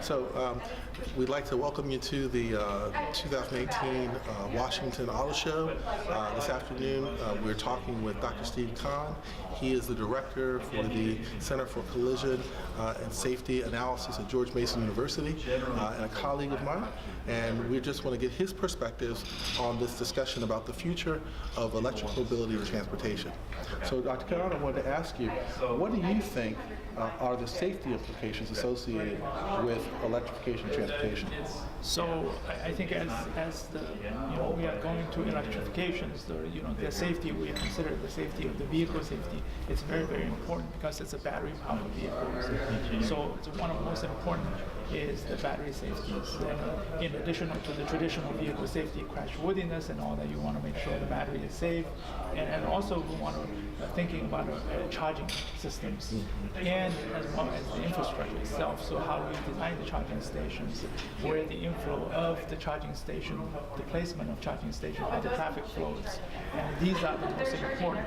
So we'd like to welcome you to the 2018 Washington Auto Show. This afternoon we're talking with Dr. Steve Kahn. He is the director for the Center for Collision and Safety Analysis at George Mason University and a colleague of mine. And we just want to get his perspectives on this discussion about the future of electric mobility and transportation. So Dr. Kahn, I wanted to ask you, what do you think are the safety implications associated with electrification and transportation? So I think as we are going to electrification, the safety, we consider the safety of the vehicle safety. It's very, very important because it's a battery-powered vehicle. So it's one of the most important is the battery safeties. And in addition to the traditional vehicle safety, crashworthiness and all that, you want to make sure the battery is safe. And also we want to thinking about charging systems and as well as the infrastructure itself. So how do we design the charging stations, where the inflow of the charging station, the placement of charging station, how the traffic flows. And these are the most important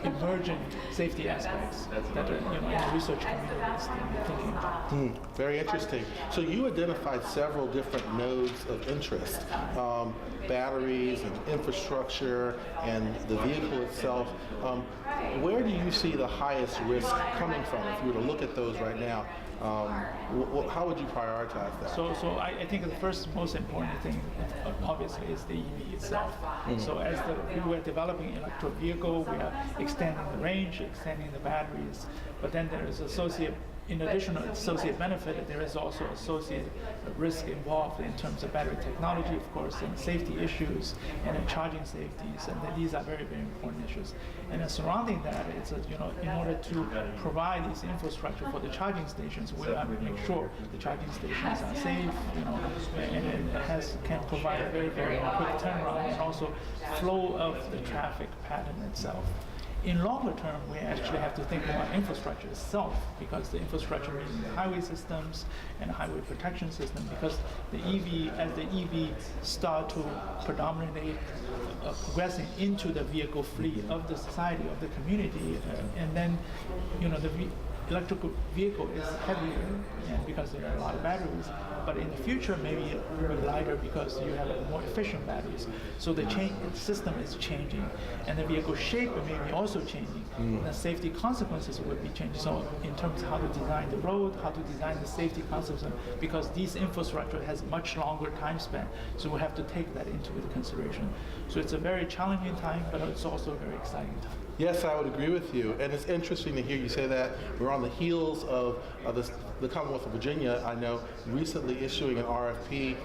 emerging safety aspects that in the research community is thinking about. Very interesting. So you identified several different nodes of interest, batteries and infrastructure and the vehicle itself. Where do you see the highest risk coming from? If you were to look at those right now, how would you prioritize that? So I think the first most important thing, obviously, is the EV itself. So as we're developing electric vehicle, we are extending the range, extending the batteries, but then there is in addition to associate benefit, there is also associated risk involved in terms of battery technology, of course, and safety issues, and then charging safeties, and these are very, very important issues. And then surrounding that, it's in order to provide these infrastructure for the charging stations, we have to make sure the charging stations are safe, and it can provide a very, very quick turnaround, and also flow of the traffic pattern itself. In longer term, we actually have to think about infrastructure itself, because the infrastructure means the highway systems and the highway protection system, because as the EV start to predominantly progressing into the vehicle fleet of the society, of the community, and then the electrical vehicle is heavier, and because there are a lot of batteries, but in the future maybe it will be lighter because you have more efficient batteries. So the system is changing, and the vehicle shape may be also changing. The safety consequences will be changing. So in terms of how to design the road, how to design the safety consequences, because this infrastructure has much longer time span, so we have to take that into consideration. So it's a very challenging time, but it's also a very exciting time. Yes, I would agree with you, and it's interesting to hear you say that. We're on the heels of the Commonwealth of Virginia, I know, recently issuing an RFP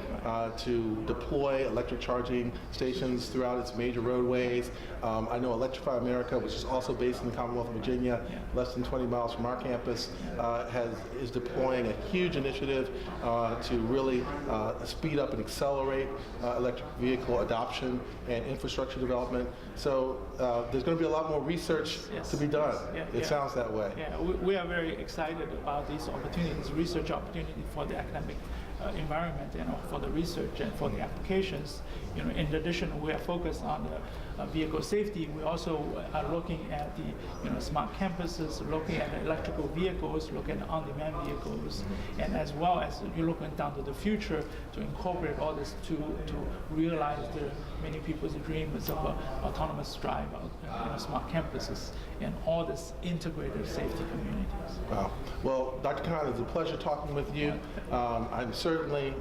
to deploy electric charging stations throughout its major roadways. I know Electrify America, which is also based in the Commonwealth of Virginia, less than 20 miles from our campus, is deploying a huge initiative to really speed up and accelerate electric vehicle adoption and infrastructure development. So there's going to be a lot more research to be done. It sounds that way. Yeah, we are very excited about these opportunities, research opportunity for the academic environment, for the research and for the applications. In addition, we are focused on the vehicle safety. We also are looking at the smart campuses, looking at the electrical vehicles, looking at on-demand vehicles, and as well as you're looking down to the future to incorporate all this to realize many people's dreams of autonomous drive, smart campuses, and all this integrated safety communities. Wow. Well, Dr. Kahn, it's a pleasure talking with you. I'm certainly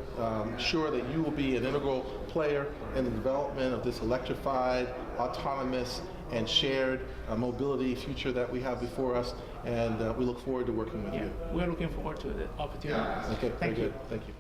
sure that you will be an integral player in the development of this electrified, autonomous, and shared mobility future that we have before us, and we look forward to working with you. We're looking forward to the opportunities. Okay, Thank you. Thank you.